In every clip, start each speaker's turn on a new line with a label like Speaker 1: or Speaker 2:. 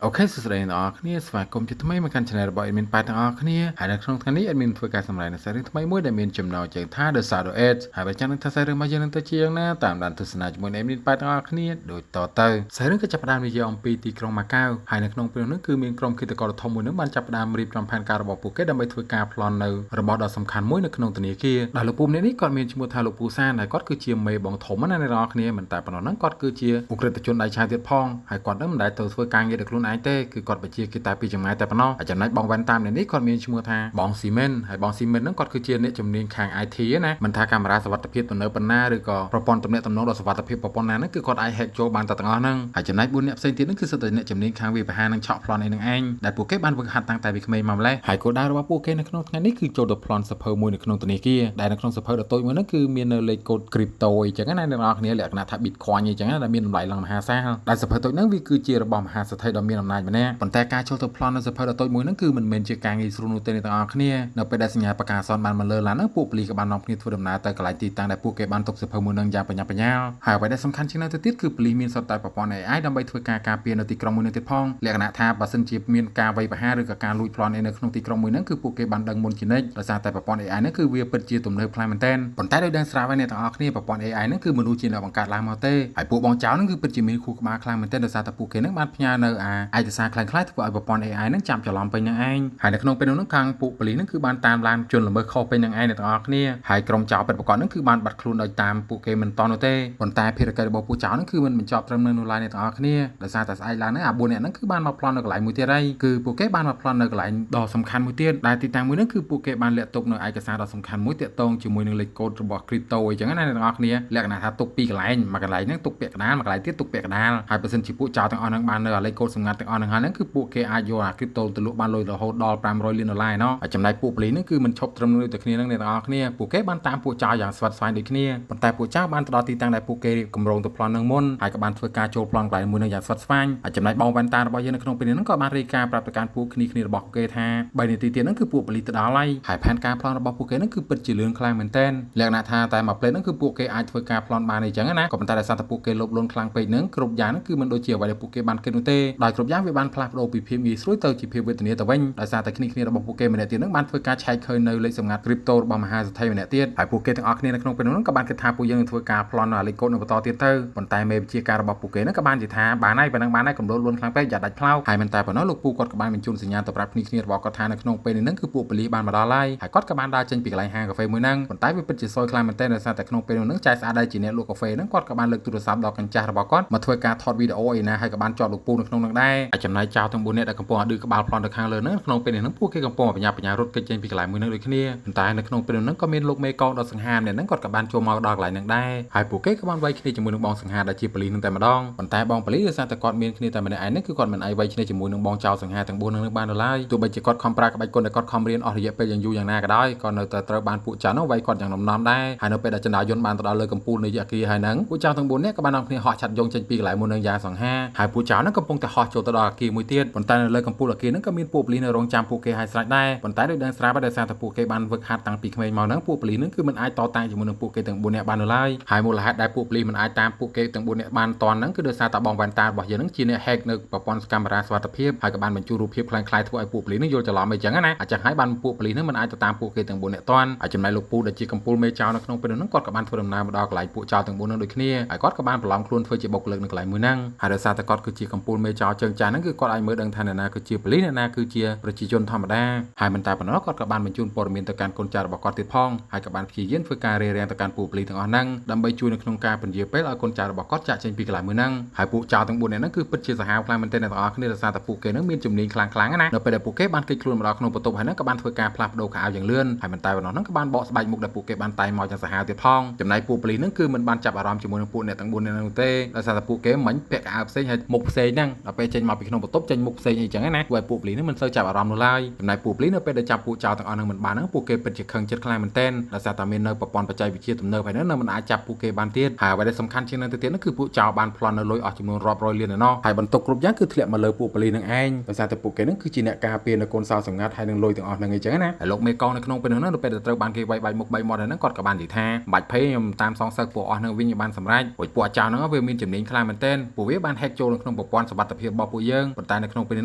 Speaker 1: អូខេសួស្តីអ្នកនរគ្នាស្វាគមន៍ជាថ្មីមកកាន់ Channel របស់ Admin ប៉ែទាំងអស់គ្នាហើយនៅក្នុងថ្ងៃនេះ Admin ធ្វើការសម្ដែងនៅសាររឿងថ្មីមួយដែលមានចំណងជើងថា The Shadow Edge ហើយបើចាំនឹងថាសាររឿងរបស់យើងនឹងទៅជាយ៉ាងណាតាមដានទស្សនាជាមួយ Admin ប៉ែទាំងអស់គ្នាដូចតទៅសាររឿងក៏ចាប់ផ្ដើមនិយាយអំពីទីក្រុងម៉ាកាវហើយនៅក្នុងពេលនោះគឺមានក្រុមឃាតករធំមួយនឹងបានចាប់ផ្ដើមរៀបចំផែនការរបស់ពួកគេដើម្បីធ្វើការប្លន់នៅរបស់ដ៏សំខាន់មួយនៅក្នុងធនាគារដែលលោកពូម្នាក់នេះគាត់មានឈ្មោះថាលោកពូសានហើយគាត់គឺជាមេបងធំណាអ្នកនរគ្នាមិនតែប៉ុណ្ណោះហ្នឹងគាត់គឺជាអ ுக ្រិតជនដៃឆាយទៀតផងហើយគាត់នឹងមិនដែលទៅធ្វើការងារដោយខ្លួនឯងទេគឺគាត់ជាគេតែពីចម្ងាយតែប៉ុណ្ណោះចំណែកបងវ៉ាន់តាមនេះគាត់មានឈ្មោះថាបងស៊ីមិនហើយបងស៊ីមិនហ្នឹងគាត់គឺជាអ្នកជំនាញខាង IT ណាមិនថាកាមេរ៉ាសុវត្ថិភាពទំនើបប៉ុណ្ណាឬក៏ប្រព័ន្ធទំនាក់ទំនងដ៏សុវត្ថិភាពប៉ុណ្ណាហ្នឹងគឺគាត់អាច hack ចូលបានតែទាំងអស់ហ្នឹងហើយចំណែក4អ្នកផ្សេងទៀតហ្នឹងគឺសិតតែអ្នកជំនាញខាងវាបហានិងឆក់ប្លន់ឯនឹងឯងដែលពួកគេបានវឹកហាត់តាំងតែពីក្មេងមកម្លេះហើយគោលដៅរបស់ពួកគេនៅក្នុងថ្ងៃនេះគឺចូលទៅប្លន់សភៅមួយនៅក្នុងធនាគារដែលនៅក្នុងសភៅដ៏តូចមួយហ្នឹងគឺមាននៅលេខកូដ crypto អញ្ចឹងណាអ្នកនរគ្នាលក្ខណៈថា Bitcoin អញ្ចឹងណាដែលមានតម្លៃឡើងមហាសាលដែលសភៅតូចហ្នឹងវាគឺជារបស់មហាសេដ្ឋីដ៏មានអំណាចម្នាក់ប៉ុន្តែការចូលទៅប្លន់នៅសភៅដ៏តូចមួយហ្នឹងគឺមិនមែនជាការងាយស្រួលនោះទេអ្នកទាំងអស់គ្នានៅពេលដែលសញ្ញាបកាសនបានមកលើឡានហ្នឹងពួកប៉ូលីសក៏បាននាំគ្នាធ្វើដំណើរទៅកន្លែងទីតាំងដែលពួកគេបានទុកសភៅមួយហ្នឹងយ៉ាងបញ្ញាបញ្ញាលហើយអ្វីដែលសំខាន់ជាងនេះទៅទៀតគឺប៉ូលីសមានសុទ្ធតែប្រព័ន្ធ AI ដើម្បីធ្វើការការពារនៅទីក្រុងមួយនេះទៀតផងលក្ខណៈថាបើសិនជាមានការវាយប្រហារឬក៏ការលួចប្លន់នៅក្នុងទីក្រុងមួយហ្នឹងគឺពួកគេបានដឹងមុនជានិច្ចដោយសារតែប្រព័ន្ធ AI ហ្នឹងគឺវាពិតជាទំនើបខ្លាំងមែនទែនប៉ុន្តែដោយដឹងស្រាប់ហើយអ្នកទាំងអស់គ្នាប្រព័ន្ធ AI ហ្នឹងគឺមនុស្សជាអ្នកបង្កើតឡើងមកទេហើយពួកបងចៅហ្នឹងគឺពិតជាមានខួរក្បាលខ្លាំងមែនទែនដោយសារតែពួកគេហ្នឹងបានផ្ញើនៅឯកសារខ្លាំងៗធ្វើឲ្យប្រព័ន្ធ AI ហ្នឹងចាំច្រឡំពេញនឹងឯងហើយនៅក្នុងពេលនោះខាងពួកប៉ូលីសហ្នឹងគឺបានតាមឡានជនល្មើសខុសពេញនឹងឯងអ្នកទាំងអស់គ្នាហើយក្រុមចៅពិតប្រាកដហ្នឹងគឺបានបាត់ខ្លួនដោយតាមពួកគេមិនតនោះទេប៉ុន្តែភារកិច្ចរបស់ពួកចៅហ្នឹងគឺមិនបញ្ចប់ត្រឹមនៅនោះឡើយអ្នកទាំងអស់គ្នាដោយសារតែស្អែកឡើងហ្នឹងអា4នាក់ហ្នឹងគឺបានមកប្លន់នៅកន្លែងមួយទៀតហើយគឺពួកគេបានមកប្លន់នៅកន្លែងដ៏សំខាន់មួយទៀតដែលទីតាំងមួយហ្នឹងគឺពួកគេបានលាក់ទុកនៅឯកសារដ៏សំខាន់មួយទាក់ទងជាមួយនឹងលេខកូដរបស់ crypto អញ្ចឹងណាអ្នកទាំងអស់គ្នាលក្ខណៈថាទុកពីរកន្លែងមួយកន្លែងហ្នឹងទុកពាក់កណ្ដាលមួយកន្លែងទៀតទុកពាក់កណ្ដាលហើយបើសិនជាពួកចៅទាំងអស់ហ្នឹងបាននៅលេខកូដសម្ងាត់ទាំងអស់ហ្នឹងគឺពួកគេអាចយកអា crypto ទៅលក់បានលុយរហូតដល់$500 លានណោះហើយចំណែកពួកប៉ូលីសហ្នឹងគឺមិនឈប់ត្រឹមនៅតែគ្នានឹងអ្នកទាំងអស់គ្នាពួកគេបានតាមពួកចៅយ៉ាងស្វិតស្វាញដូចគ្នាប៉ុន្តែពួកចៅបានទៅដល់ទីតាំងដែលពួកគេកម្រងទៅប្លន់នឹងមុនហើយក៏បានធ្វើការចូលប្លន់កន្លែងមួយនឹងយ៉ាងស្វិតស្វាញហើយចំណែកបងវ៉ាន់តារបស់យើងនៅក្នុងពេលនេះហ្នឹងក៏បានរាយការណ៍ប្រាប់ទៅកាន់ពួកគ្នារបស់គេថា3នាទីទៀតហ្នឹងគឺពួកប៉ូលីសទៅដល់ហើយផែនការប្លន់របស់ពួកគេហ្នឹងគឺពិតជាលឿនខ្លាំងមែនទែនលក្ខណៈថាតែមួយផ្លេតហ្នឹងគឺពួកគេអាចធ្វើការប្លន់បានអញ្ចឹងណាក៏ប៉ុន្តែដោយសារតែពួកគេលោភលន់ខ្លាំងពេកហ្នឹងគ្រប់យ៉ាងហ្នឹងគឺមិនដូចជាអ្វីដែលពួកគេបានគិតនោះទេដោយគ្រប់យ៉ាងវាបានផ្លាស់ប្ដូរពីភាពងាយស្រួលទៅជាភាពវេទនាទៅវិញដោយសារតែគ្នារបស់ពួកគេម្នាក់ទៀតហ្នឹងបានធ្វើការឆែកឃើញនៅលេខសម្ងាត់ crypto របស់មហាសេដ្ឋីម្នាក់ទៀតហើយពួកគេទាំងអស់គ្នានៅក្នុងពេលនោះក៏បានគិតថាពួកយើងនឹងធ្វើការប្លន់លេខកូដនៅបន្តទៀតទៅប៉ុន្តែមេវិជាការរបស់ពួកគេហ្នឹងក៏បាននិយាយថាបានហើយប៉ុណ្ណឹងបានហើយកំដរលួនខ្លាំងពេកយ៉ាដាច់ផ្លោកហើយមិនតែប៉ុណ្ណោះលោកពូគាត់ក៏បានបញ្ជូនសញ្ញាទៅប្រាប់គ្នារបស់គាត់ថានៅក្នុងពេលនេះហ្នឹងគឺពួកប៉ូលីសបានមកដល់ហើយគាត់ក៏បានដើរចេញពីកន្លែងហាងកាហ្វេមួយហ្នឹងប៉ុន្តែវាពិតជាសយខ្លាំងមែនទែនដោយសារតែក្នុងពេលនោះហ្នឹងចែកស្អាតដែរជាអ្នកលក់កាហ្វេហ្នឹងគាត់ក៏បានលើកទូរស័ព្ទដល់កញ្ចាស់របស់គាត់មកធ្វើការថតវីដេអូឯណាហើយក៏បានចតលោកពូនៅក្នុងនោះដែរហើយចំណែកចៅទាំង4នាក់ដែលកំពុងឌឺក្បាលប្លន់ទៅខាងលើហ្នឹងក្នុងពេលនេះហ្នឹងពួកគេកំពុងបញ្ញាបញ្ញារត់គេចចេញពីកន្លែងមួយហ្នឹងដូចគ្នាប៉ុន្តែនៅក្នុងពេលនោះហ្នឹងក៏មានលោកមេកងដ៏សង្ហាម្នាក់ហ្នឹងគាត់ក៏បានចូលមកដល់កន្លែងហ្នឹងដែរហើយពួកគេក៏បានវាយគ្នាជាមួយនឹងបងសង្ហាដែលជាប៉ូលីសហ្នឹងតែម្ដងប៉ុន្តែបងប៉ូលីសដោយសារតែគាត់មានគ្នាតែម្នាក់ឯងហ្នឹងគឺគាត់មិនអាចវាយគ្នាជាមួយនឹងបងចៅសង្ហាទាំង4ហ្នឹងបានឡើយទោះបីជាគាត់ខំប្រើក្បាច់គុណដែលគាត់ខំរៀនអស់រយៈពេលយ៉ាងយូរយ៉ាងណាក៏ដោយក៏នៅតែត្រូវបានពួកចៅហ្នឹងវាយគាត់យ៉ាងដំណំដែរហើយនៅពេលដែលចន្ទាយន្តបានទៅដល់លើកំពូលនៃអគារហើយហ្នឹងពួកចៅទាំង4នាក់ក៏បាននាំគ្នាហោះឆាត់យងចេញពីកន្លែងមួយនឹងយ៉ាងសង្ហាហើយពួកចៅហ្នឹងកំពុងតែហោះចូលទៅដល់អគារមួយទៀតប៉ុន្តែនៅលើកំពូលអគារហ្នឹងក៏មានពួកប៉ូលីសនៅរងចាំពួកគេឲ្យស្រេចដែរប៉ុន្តែដោយដឹងស្រាប់ហើយដោយសារតែពួកគេបានវឹកហាត់តាំងពីក្មេងមកហ្នឹងពួកប៉ូលីសហ្នឹងគឺមិនអាចតតាំងជាមួយនឹងពួកគេទាំង4នាក់បាននៅឡើយហើយមូលហេតុដែលពួកប៉ូលីសមិនអាចតាមពួកគេទាំង4នាក់បានតាន់ហ្នឹងគឺដោយសារតែបងវ៉ាន់តារបស់យើងហ្នឹងជាអ្នក hack នៅប្រព័ន្ធកាមេរ៉ាសុវត្ថិភាពហើយក៏បានបញ្ជូនរូបភាពខ្លាំងៗធ្វើឲ្យពួកប៉ូលីសហ្នឹងយល់ច្រឡំអីចឹងណាអញ្ចឹងហើយបានពួកប៉ូលីសហ្នឹងមិនអាចទៅតាមពួកគេទាំង4នាក់តាន់ហើយចំណែកលោកពូដែលជាកំពូលមេចៅនៅក្នុងពេលហ្នឹងគាត់ក៏បានធ្វើដំណើរមកដល់កន្លែងពួកចៅទាំង4ហ្នឹងដូចគ្នាហើយគាត់ក៏បានប្រឡំខ្លួនធ្វើជាបុគ្គលិកនៅកន្លែងមួយហ្នឹងហើយដោយសារតែគាត់គឺជាកំពូលមេចៅជើងចាស់ហ្នឹងគឺគាត់អាចមើលដឹងថាអ្នកណាគឺជាប៉ូលីសអ្នកណាគឺជាប្រជាជនធម្មតាហើយមិនតែប៉ុណ្ណោះគាត់ក៏បានបញ្ជូនព័ត៌មានទៅកាន់កូនចៅរបស់គាត់ទៀតផងហើយក៏បានព្យាយាមធ្វើការរារាំងទៅកាន់ពួកប៉ូលីសទាំងអស់ហ្នឹងដើម្បីជួយនៅក្នុងការពន្យាពេលឲ្យកូនចៅរបស់គាត់ចាក់ចេញពីកន្លែងមួយហ្នឹងហើយពួកចៅទាំង4នាក់ហ្នឹងគឺពិតជាសាហាវខ្លាំងមែនទែនអ្នកទាំងអស់គ្នាដោយសារតែពួកគេហ្នឹងមានជំនាញខ្លាំងណានៅពេលដែលពួកគេបានគេចខ្លួនមកដល់ក្នុងបន្ទប់ហើយហ្នឹងក៏បានធ្វើការផ្លាស់ប្ដូរខោអាវយ៉ាងលឿនហើយមិនតែប៉ុណ្ណោះហ្នឹងក៏បានបកស្បែកមុខដែលពួកគេបានតែងមកយ៉ាងសាហាវទៀតផងចំណែកពួកប៉ូលីសហ្នឹងគឺមិនបានចាប់អារម្មណ៍ជាមួយនឹងពួកអ្នកទាំង4នាក់ហ្នឹងទេដោយសារតែពួកគេមិនពាក់ខោអាវផ្សេងហើយមុខផ្សេងហ្នឹងដល់ពេលចេញមកពីក្នុងបន្ទប់ចេញមុខផ្សេងអីចឹងណាពួកប៉ូលីសហ្នឹងមិនសូវចាប់អារម្មណ៍នោះឡើយចំណែកពួកប៉ូលីសនៅពេលដែលចាប់ពួកចៅទាំងអស់ហ្នឹងមិនបានហ្នឹងពួកគេពិតជាខឹងចិត្តខ្លាំងមែនទែនដោយសារតែមាននៅប្រព័ន្ធបច្ចេកវិទ្យាទំនើបហើយហ្នឹងមិនអាចចាប់ពួកគេបានទៀតហើយអ្វីដែលសំខាន់ជាងនេះទៅទៀតហ្នឹងគឺពួកចៅបានប្លន់នៅលុយអស់ចំនួនរាប់រយលានឯណោះហើយបន្ទុកគ្រប់យ៉ាងគឺធ្លាក់មកលើពួកប៉ូលីសហ្នឹងឯងដោយសារតែពួកគេហ្នឹងគឺជាអ្នកការពារនៅកូនសៅសម្ងាត់ហើយនឹងលុយទាំងអស់ហ្នឹងអីចឹងណាហើយលោកមេកងនៅក្នុងពេលហ្នឹងនៅពេលដែលត្រូវបានគេវាយបែកមុខបែកមាត់ហើយហ្នឹងគាត់ក៏បាននិយាយថាបាច់ភ័យខ្ញុំតាមសងសឹកពួកអស់ហ្នឹងវិញបានសម្រេចពួកចៅហ្នឹងវាមានជំនាញខ្លាំងមែនទែនពួកវាបាន hack ចូលនៅក្នុងប្រព័ន្ធសុវត្ថិភាពរបស់ របស់ពួកយើងប៉ុន្តែនៅក្នុងពេលនេះ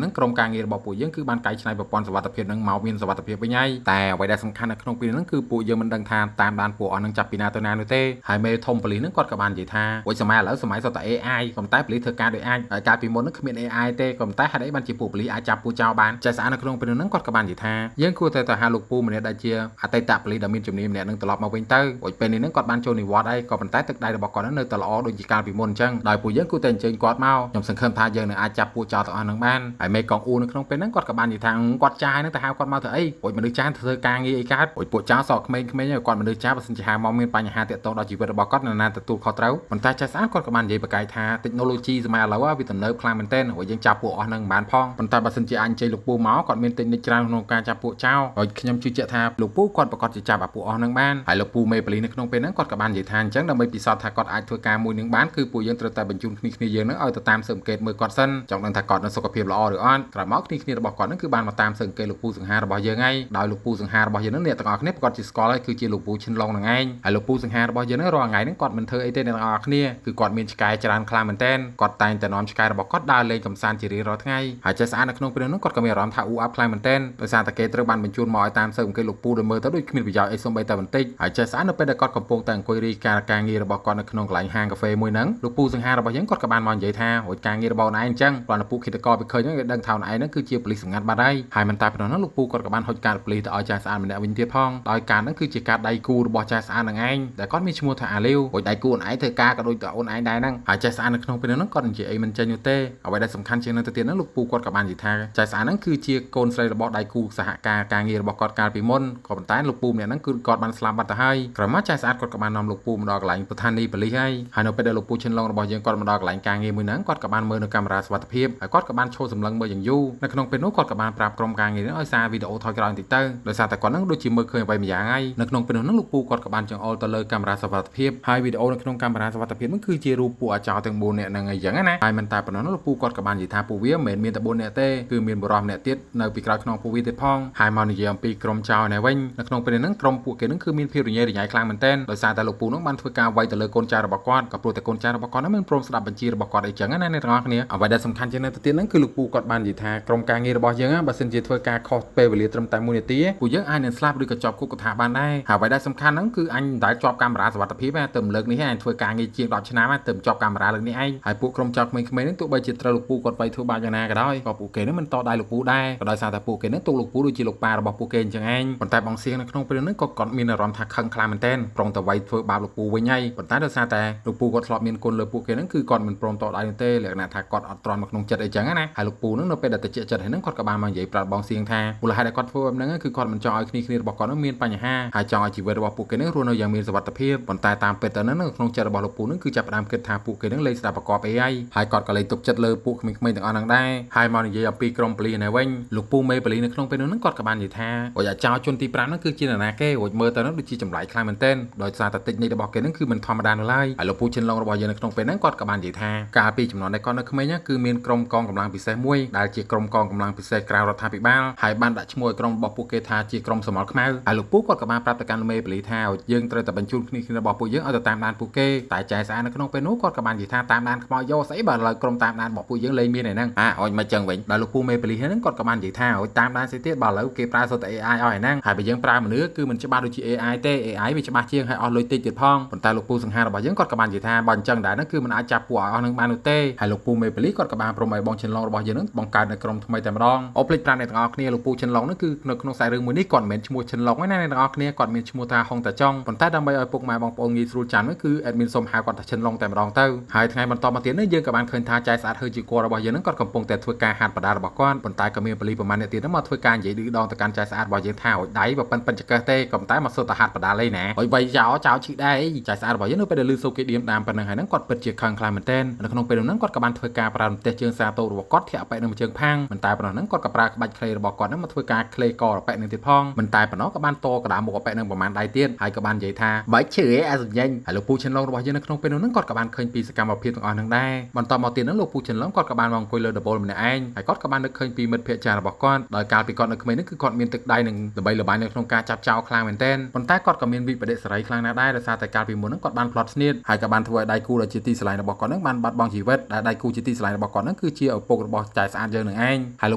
Speaker 1: នឹងក្រុមការងាររបស់ពួកយើងគឺបានកែច្នៃប្រព័ន្ធសុវត្ថិភាពនឹងមកមានសុវត្ថិភាពវិញហើយតែអ្វីដែលសំខាន់នៅក្នុងពេលនេះគឺពួកយើងមិនដឹងថាតាមដានពួកអស់នឹងចាប់ពីណាទៅណានោះទេហើយមេធំប៉ូលីសនឹងគាត់ក៏បាននិយាយថាអូយសម័យឥឡូវសម័យសុទ្ធតែ AI ប៉ុន្តែប៉ូលីសធ្វើការដោយអាចហើយកាលពីមុននឹងគ្មាន AI ទេក៏ប៉ុន្តែហេតុអីបានជាពួកប៉ូលីសអាចចាប់ពួកចោលបានចេះស្អាតនៅក្នុងពេលនេះគាត់ក៏បាននិយាយថាយើងគួរតែទៅហៅលោកពូម្នាក់ដែលជាអតីតប៉ូលីសដែលមានជំនាញម្នាក់នឹងត្រឡប់មកវិញទៅអូយពេលនេះនឹងគាត់បានចូលនិវត្តន៍ហើយក៏ប៉ុន្តែទឹកដៃរបស់គាត់នៅតែល្អដូចជាកាលពីមុនអញ្ចឹងដោយពួកយើងគួរតែអញ្ជើញគាត់មកខ្ញុំសង្ឃឹមថាយើងនឹងអាចចាប់ពួកចោលទាំងអស់នឹងបានហើយមេកងអ៊ូនៅក្នុងពេលហ្នឹងគាត់ក៏បាននិយាយថាគាត់ចាយនឹងទៅហៅគាត់មកធ្វើអីពួកមនុស្សចាស់ធ្វើការងារអីកើតពួកចោលសក់ក្មេងៗគាត់មនុស្សចាស់បើសិនជាហៅមកមានបញ្ហាទាក់ទងដល់ជីវិតរបស់គាត់ណាទទួលខុសត្រូវប៉ុន្តែចេះស្អាតគាត់ក៏បាននិយាយបកកាយថា technology សម័យឥឡូវវាទំនើបខ្លាំងមែនទែនហើយយើងចាប់ពួកអស់នឹងមិនបានផងប៉ុន្តែបើសិនជាអញជ័យលោកពូមកគាត់មាន technique ច្រើនក្នុងការចាប់ពួកចោលហើយខ្ញុំជឿជាក់ថាលោកពូគាត់ប្រកាសជាចាប់ពួកអស់នឹងបានហើយលោកពូមេប៉ូលីសនៅក្នុងពេលហ្នឹងគាត់ក៏បាននិយាយថាអញ្ចឹងដើម្បីពិសោធន៍ថាគាត់អាចធ្វើការមួយនឹងបានគឺពួកយើងត្រូវតែបញ្ជូនគ្នាយើងនឹងឲ្យទៅតាមស៊ើបអង្កេតមើលគាត់សិនចង់ដឹងថាគាត់នៅសុខភាពល្អឬអត់ក្រោយមកគ្នារបស់គាត់នឹងគឺបានមកតាមស៊ើបអង្កេតលោកពូសង្ហារបស់យើងហើយដោយលោកពូសង្ហារបស់យើងនឹងអ្នកទាំងអស់គ្នាប្រកាសជាស្គាល់ហើយគឺជាលោកពូឈិនឡុងនឹងឯងហើយលោកពូសង្ហារបស់យើងនឹងរាល់ថ្ងៃហ្នឹងគាត់មិនធ្វើអីទេអ្នកទាំងអស់គ្នាគឺគាត់មានឆ្កែច្រើនខ្លាំងមែនទែនគាត់តែងតែនាំឆ្កែរបស់គាត់ដើរលេងកម្សាន្តជារៀងរាល់ថ្ងៃហើយចេះស្អាតនៅក្នុងពេលនោះគាត់ក៏មានអារម្មណ៍ថាអ៊ូអាប់ខ្លាំងមែនទែនដោយសារតែគេត្រូវបានបញ្ជូនមកឲ្យតាមស៊ើបអង្កេតលោកពូដោយមើលទៅដូចគ្មានប្រយោជន៍អីសូម្បីតែបន្តិចហើយចេះស្អាតនៅពេលដែលគាត់កំពុងតែអង្គុយរីការងាររបស់គាត់នៅក្នុងកន្លែងហាងកាហ្វេមួយហ្នឹងលោកពូសង្ហារបស់យើងគាត់ក៏បានមកនិយាយថារួចការងាររបស់អូនឯងអញ្ចឹងព្រោះនៅពួកគិតកោវាឃើញហ្នឹងវាដឹងថាអូនឯងហ្នឹងគឺជាប៉ូលីសសម្ងាត់បាត់ហើយមិនតែប៉ុណ្ណោះហ្នឹងលោកពូគាត់ក៏បានហុចការប៉ូលីសទៅឲ្យចាស់ស្អាតម្នាក់វិញទៀតផងដោយការហ្នឹងគឺជាការដៃគូរបស់ចាស់ស្អាតនឹងឯងដែលគាត់មានឈ្មោះថាអាលីវរួចដៃគូអូនឯងធ្វើការក៏ដូចតែអូនឯងដែរហ្នឹងហើយចាស់ស្អាតនៅក្នុងពេលហ្នឹងគាត់និយាយអីមិនចេញនោះទេអ្វីដែលសំខាន់ជាងនឹងទៅទៀតហ្នឹងលោកពូគាត់ក៏បាននិយាយថាចាស់ស្អាតហ្នឹងគឺជាកូនស្រីរបស់ដៃគូសហការងាររបស់គាត់កាលពីមុនក៏ប៉ុន្តែលោកពូម្នាក់ហ្នឹងគឺគាត់បានស្លាប់បាត់ទៅហើយក្រោយមកចាស់ស្អាតគាត់ក៏បាននាំលោកពូមកដល់កន្លែងស្ថានីយ៍ប៉ូលីសហើយនៅពេលដែលលោកពូឈិនឡុងរបស់យើងគាត់មកដល់កន្លែងការងារមួយហ្នឹងគាត់ក៏បានមើលនៅកាមេរ៉ាសុវត្ថិភាពហើយគាត់ក៏បានឈរសម្លឹងមើលយ៉ាងយូរនៅក្នុងពេលនោះគាត់ក៏បានប្រាប់ក្រុមការងារនេះឲ្យសារវីដេអូថយក្រោយបន្តិចទៅដោយសារតែគាត់ហ្នឹងដូចជាមើលឃើញអ្វីម្យ៉ាងហើយនៅក្នុងពេលនោះហ្នឹងលោកពូគាត់ក៏បានចង្អុលទៅលើកាមេរ៉ាសុវត្ថិភាពហើយវីដេអូនៅក្នុងកាមេរ៉ាសុវត្ថិភាពហ្នឹងគឺជារូបពួកអាចោទាំង4នាក់ហ្នឹងអីចឹងណាហើយមិនតែប៉ុណ្ណោះលោកពូគាត់ក៏បាននិយាយថាពួកវាមិនមែនមានតែ4នាក់ទេគឺមានបុរសម្នាក់ទៀតនៅពីក្រោយខ្នងពួកវាទៀតផងហើយមកនិយាយអំពីក្រុមចោរនេះវិញនៅក្នុងពេលហ្នឹងក្រុមពួកគេហ្នឹងគឺមានភាពរញ៉េរញ៉ៃខ្លាំងមែនទែនដោយសារតែលោកពូហ្នឹងបានធ្វើការវាយទៅលើកូនចៅរបស់គាត់ក៏ព្រោះតែកូនចៅរបស់គាត់ហ្នឹងមិនព្រមស្ដាប់បញ្ជារបស់គាត់អីចឹងណាអ្នកទាំងអស់គ្នាអ្វីដែលសំខាន់ជាងនេះទៅទៀតហ្នឹងគឺលោកពូគាត់បាននិយាយថាក្រុមការងាររបស់យើងបើសិនជាធ្វើការខុសពេលវេលាត្រឹមតែ1នាទីពួកយើងអាចនឹងស្លាប់ឬក៏ជាប់គុកកថាបានដែរហើយអ្វីដែលសំខាន់ហ្នឹងគឺអញមិនដែលជាប់កាមេរ៉ាសុវត្ថិភាពទេទៅលើកនេះអញធ្វើការងារជាង10ឆ្នាំទៅជាប់កាមេរ៉ាលើកនេះឯងហើយពួកក្រុមចៅក្មេងៗហ្នឹងទោះបីជាត្រូវលោកពូគាត់វាយធ្វើបាបយ៉ាងណាក៏ដោយក៏ពួកគេហ្នឹងមិនតដៃលោកពូដែរក៏ដោយសារតែពួកគេហ្នឹងទុកលោកពូដូចជាលោកប៉ារបស់ពួកគេអញ្ចឹងឯងប៉ុន្តែបងសៀងនៅក្នុងពេលហ្នឹងក៏គាត់មានអារម្មណ៍ថាខឹងខ្លាំងមែនទែនប្រងតែវាយធ្វើបាបលោកពូវិញហើយប៉ុន្តែដោយសារតែលោកពូគាត់ធ្លាប់មានគុណលើពួកគេហ្នឹងគឺគាត់មិនព្រមតដៃទេលក្ខណៈថាគាត់អត់ទ្រាំនៅក្នុងចិត្តអីចឹងណាហើយលោកពូហ្នឹងនៅពេលដែលតិចចិត្តហ្នឹងគាត់ក៏បានមកនិយាយប្រាប់បងសៀងថាមូលហេតុដែលគាត់ធ្វើបែបហ្នឹងគឺគាត់មិនចង់ឲ្យគ្នារបស់គាត់ហ្នឹងមានបញ្ហាហើយចង់ឲ្យជីវិតរបស់ពួកគេហ្នឹងរស់នៅយ៉ាងមានសុវត្ថិភាពប៉ុន្តែតាមពិតទៅហ្នឹងនៅក្នុងចិត្តរបស់លោកពូហ្នឹងគឺចាប់ផ្ដើមគិតថាពួកគេហ្នឹងលេងស្ដាប់ប្រកបអីហើយគាត់ក៏លេងទុកចិត្តលើពួកក្មេងៗទាំងអស់ហ្នឹងដែរហើយមកនិយាយអំពីក្រុមប៉ូលីសនេះវិញលោកពូមេប៉ូលីសនៅក្នុងពេលហ្នឹងគាត់ក៏បាននិយាយថាអូយអាចោជនទី5ហ្នឹងគឺជានរណាគេអូយមើលទៅហ្នឹងដូចជាចម្លែកខ្លាំងមែនទែនដោយសារតែតិចនេះរបស់គេហ្នឹងគឺមិនធម្មតានៅឡើយហើយលោកពូឈិនឡុងរបស់យើងនៅក្នុងពេលហ្នឹងគាត់ក៏បាននិយាយថាកាលពីចំនួនដែលគាត់នៅក្មេងគឺមានក្រុមកងកម្លាំងពិសេសមួយដែលជាក្រុមកងកម្លាំងពិសេសក្រៅរដ្ឋាភិបាលហើយបានដាក់ឈ្មោះឲ្យក្រុមរបស់ពួកគេថាជាក្រុមសមរខ្មៅហើយលោកពូគាត់ក៏បានប្រាប់ទៅកាន់មេប៉ូលីសថាយើងត្រូវតែបញ្ជូនគ្នារបស់ពួកយើងឲ្យទៅតាមដានពួកគេតែចែស្អាតនៅក្នុងពេលនោះគាត់ក៏បាននិយាយថាតាមដានខ្មោចយកស្អីបើឥឡូវក្រុមតាមដានរបស់ពួកយើងលេងមានឯហ្នឹងអូយមិនចឹងវិញដល់លោកពូមេប៉ូលីសហ្នឹងគាត់ក៏បាននិយាយថាអូយតាមដានស្អីទៀតបើឥឡូវគេប្រើសុទ្ធតែ AI ឲ្យឯហ្នឹងហើយបើយើងប្រើមនុស្សគឺមិនច្បាស់ដូចជា AI ទេ AI វាច្បាស់ជាងហើយអស់លុយតិចទៀតផងប៉ុន្តែលោកពូសង្ហារបស់យើងគាត់ក៏បាននិយាយថាបើអញ្ចឹងដែរហ្នឹងគឺមិនអាចចាប់ពួកឲ្យអស់នឹងបាននោះទេហើយលោកពូមេប៉ូលីសគាត់ក៏បានព្រមឲ្យបងឈិនឡុងរបស់យើងហ្នឹងបង្កើតនៅក្រុមថ្មីតែម្ដងអូភ្លេចប្រាប់អ្នកទាំងអស់គ្នាលោកពូឈិនឡុងហ្នឹងគឺនៅក្នុងខ្សែរឿងមួយនេះគាត់មិនមែនឈ្មោះឈិនឡុងទេណាអ្នកទាំងអស់គ្នាគាត់មានឈ្មោះថាហុងតាចុងប៉ុន្តែដើម្បីឲ្យពុកម៉ែបងប្អូនងាយស្រួលចាំនោះគឺ admin សុំហៅគាត់ថាឈិនឡុងតែម្ដងទៅហើយថ្ងៃបន្តមកទៀតនេះយើងក៏បានឃើញថាចែស្អាតហើយជាគួររបស់យើងហ្នឹងគាត់កំពុងតែធ្វើការហាត់បដារបស់គាត់ប៉ុន្តែក៏មានប៉ូលីសប្រមាណអ្នកទៀតហ្នឹងមកធ្វើការនិយាយឌឺដងទៅកាន់ចែស្អាតរបស់យើងថាឲ្យដៃបើប៉ិនពេញចកេះទេក៏ប៉ុន្តែមកសុទ្ធតែហាត់បដាលេណាហើយវៃចោឈឺដែរចែស្អាតរបស់យើងនៅពេលដែលលឺសូគេឌៀមតាមប៉ុណ្ណឹងហើយហ្នឹងគាត់ពិតជាខឹងខ្លាំងមែនទែននៅក្នុងពេលហ្នឹងគាត់ក៏បានធ្វើការប្រើប្រទេសជើងសាតូរបស់គាត់ធាក់ប៉ែនឹងជើងផាំងមិនតែប៉ុណ្ណោះហ្នឹងគាត់ក៏ប្រើក្បាច់ខ្លីរបស់គាត់ហ្នឹងមកធ្វើការក្លេកប៉ែនឹងទៀតផងមិនតែប៉ុណ្ណោះក៏បានតកដាមុខប៉ែនឹងប្រមាណដៃទៀតហើយក៏បាននិយាយថាបើឈឺអាសំញ់ហើយលោកពូឈិនឡុងរបស់យើងនៅក្នុងពេលហ្នឹងគាត់ក៏បានឃើញពីសកម្មភាពទាំងអស់ហ្នឹងដែរបន្តមកទៀតហ្នឹងលោកពូឈិនឡុងគាត់ក៏បានមកអង្គុយលើដបូលម្នាក់ឯងហើយគាត់ក៏បាននឹកឃើញពីមិត្តភក្តិចាស់របស់គាត់ដោយកាលពីគាត់នៅក្មេងហ្នឹងគឺគាត់មានទឹកដៃនឹងល្បីល្បាញនៅក្នុងការចាប់ចោលខ្លាំងមែនទែនប៉ុន្តែគាត់ក៏មានវិបដិសេរីខ្លាំងណាស់ដែរដោយសារតែកាលពីមុនហ្នឹងគាត់បានផ្្លត់ស្នៀតហើយក៏បានធ្វើឲ្យដៃគូដែលជាទីស្រឡាញ់របស់គាត់ហ្នឹងបានបាត់បង់ជីវិតដែលដៃគូជាទីស្រឡាញ់របស់គាត់ហ្នឹង ហ្នឹងគឺជាឪពុករបស់ចៅស្អាតយើងនឹងឯងហើយល